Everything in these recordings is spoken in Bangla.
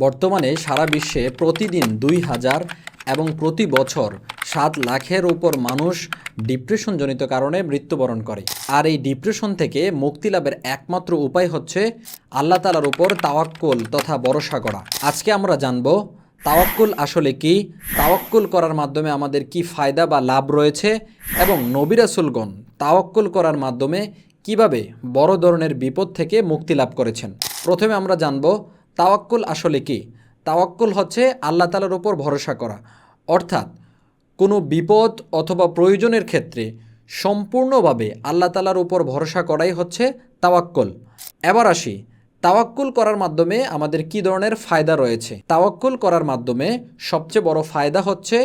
বর্তমানে সারা বিশ্বে প্রতিদিন ২,০০০ এবং প্রতি বছর ৭ লাখের উপর মানুষ ডিপ্রেশনজনিত কারণে মৃত্যুবরণ করে। আর এই ডিপ্রেশন থেকে মুক্তি লাভের একমাত্র উপায় হচ্ছে আল্লাহ তাআলার উপর তাওয়াক্কুল তথা ভরসা করা। আজকে আমরা জানব তাওয়াক্কুল আসলে কি, তাওয়াক্কুল করার মাধ্যমে আমাদের কি ফায়দা বা লাভ রয়েছে এবং নবী রাসূলগণ তাওয়াক্কুল করার মাধ্যমে কিভাবে বড় ধরনের বিপদ থেকে মুক্তি লাভ করেছেন। প্রথমে আমরা জানব তাওয়াক্কুল আসলে কি। তাওয়াক্কুল হচ্ছে আল্লাহ তাআলার উপর ভরসা করা, অর্থাৎ কোনো বিপদ অথবা প্রয়োজনের ক্ষেত্রে সম্পূর্ণভাবে আল্লাহ তাআলার উপর ভরসা করাই হচ্ছে তাওয়াক্কুল। এবার আসি তাওয়াক্কুল করার মাধ্যমে আমাদের কি ধরনের ফায়দা রয়েছে। তাওয়াক্কুল করার মাধ্যমে সবচেয়ে বড় ফায়দা হচ্ছে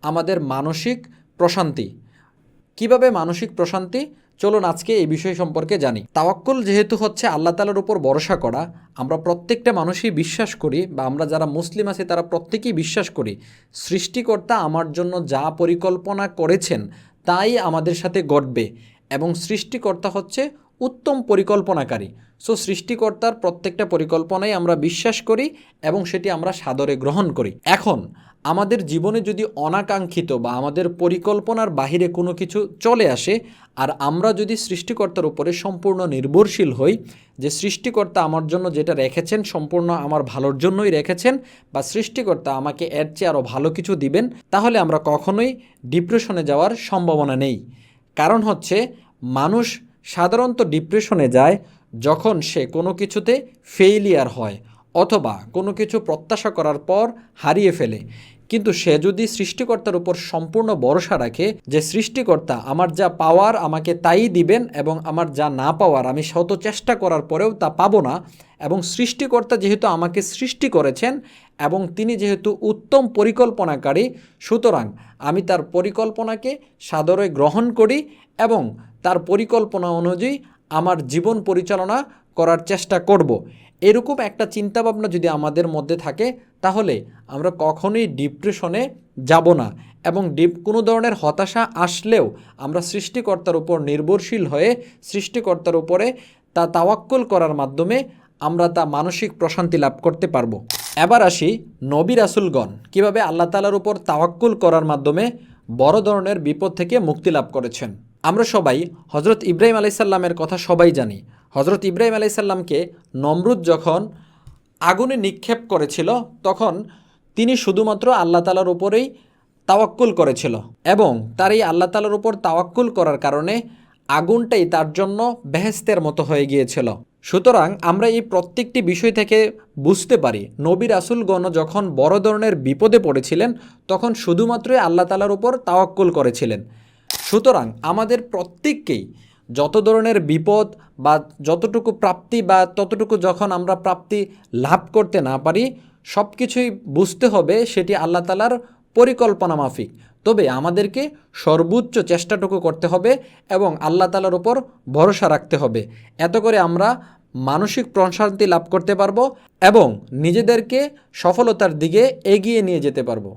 আমাদের মানসিক প্রশান্তি। কিভাবে মানসিক প্রশান্তি, চলুন আজকে এই বিষয় সম্পর্কে জানি। তাওয়াক্কুল যেহেতু হচ্ছে আল্লাহ তাআলার উপর ভরসা করা, আমরা প্রত্যেকটা মানুষই বিশ্বাস করি বা আমরা যারা মুসলিম আছি তারা প্রত্যেকেই বিশ্বাস করি সৃষ্টিকর্তা আমার জন্য যা পরিকল্পনা করেছেন তাই আমাদের সাথে ঘটবে এবং সৃষ্টিকর্তা হচ্ছে উত্তম পরিকল্পনাকারী। সো সৃষ্টিকর্তার প্রত্যেকটা পরিকল্পনাই আমরা বিশ্বাস করি এবং সেটি আমরা সাদরে গ্রহণ করি। এখন আমাদের জীবনে যদি অনাকাঙ্ক্ষিত বা আমাদের পরিকল্পনার বাহিরে কোনো কিছু চলে আসে আর আমরা যদি সৃষ্টিকর্তার উপরে সম্পূর্ণ নির্ভরশীল হই যে সৃষ্টিকর্তা আমার জন্য যেটা রেখেছেন সম্পূর্ণ আমার ভালোর জন্যই রেখেছেন বা সৃষ্টিকর্তা আমাকে এর চেয়ে আরও ভালো কিছু দিবেন, তাহলে আমরা কখনোই ডিপ্রেশনে যাওয়ার সম্ভাবনা নেই। কারণ হচ্ছে মানুষ সাধারণত ডিপ্রেশনে যায় যখন সে কোনো কিছুতে ফেইলিয়ার হয় অথবা কোনো কিছু প্রত্যাশা করার পর হারিয়ে ফেলে। কিন্তু সে যদি সৃষ্টিকর্তার উপর সম্পূর্ণ ভরসা রাখে যে সৃষ্টিকর্তা আমার যা পাওয়ার আমাকে তাই দিবেন এবং আমার যা না পাওয়ার আমি শত চেষ্টা করার পরেও তা পাবো না, এবং সৃষ্টিকর্তা যেহেতু আমাকে সৃষ্টি করেছেন এবং তিনি যেহেতু উত্তম পরিকল্পনাকারী, সুতরাং আমি তার পরিকল্পনাকে সাদরে গ্রহণ করি এবং তার পরিকল্পনা অনুযায়ী আমার জীবন পরিচালনা করার চেষ্টা করব। এরকম একটা চিন্তাভাবনা যদি আমাদের মধ্যে থাকে তাহলে আমরা কখনোই ডিপ্রেশনে যাব না এবং কোনো ধরনের হতাশা আসলেও আমরা সৃষ্টিকর্তার উপর নির্ভরশীল হয়ে সৃষ্টিকর্তার উপরে তা তাওয়াক্কুল করার মাধ্যমে আমরা তা মানসিক প্রশান্তি লাভ করতে পারবো। এবার আসি নবী রাসূলগণ কীভাবে আল্লাহ তাআলার উপর তাওয়াক্কুল করার মাধ্যমে বড় ধরনের বিপদ থেকে মুক্তি লাভ করেছেন। আমরা সবাই হজরত ইব্রাহিম আলাইহিস সালামের কথা সবাই জানি। হজরত ইব্রাহিম আলাইহিস সালামকে নমরুদ যখন আগুনে নিক্ষেপ করেছিল তখন তিনি শুধুমাত্র আল্লাহ তাআলার উপরেই তাওয়াক্কুল করেছিল এবং তার এই আল্লাহ তাআলার উপর তাওয়াক্কুল করার কারণে আগুনটাই তার জন্য বেহেশতের মতো হয়ে গিয়েছিল। সুতরাং আমরা এই প্রত্যেকটি বিষয় থেকে বুঝতে পারি নবী রাসূলগণ যখন বড় ধরনের বিপদে পড়েছিলেন তখন শুধুমাত্রই আল্লাহ তাআলার উপর তাওয়াক্কুল করেছিলেন। সুতরাং আমাদের প্রত্যেককেই যত ধরনের বিপদ বা যতটুকু প্রাপ্তি বা ততটুকু যখন আমরা প্রাপ্তি লাভ করতে না পারি সব কিছুই বুঝতে হবে সেটি আল্লাহ তাআলার পরিকল্পনা মাফিক। তবে আমাদেরকে সর্বোচ্চ চেষ্টাটুকু করতে হবে এবং আল্লাহ তাআলার উপর ভরসা রাখতে হবে। এত করে আমরা মানসিক প্রশান্তি লাভ করতে পারবো এবং নিজেদেরকে সফলতার দিকে এগিয়ে নিয়ে যেতে পারবো।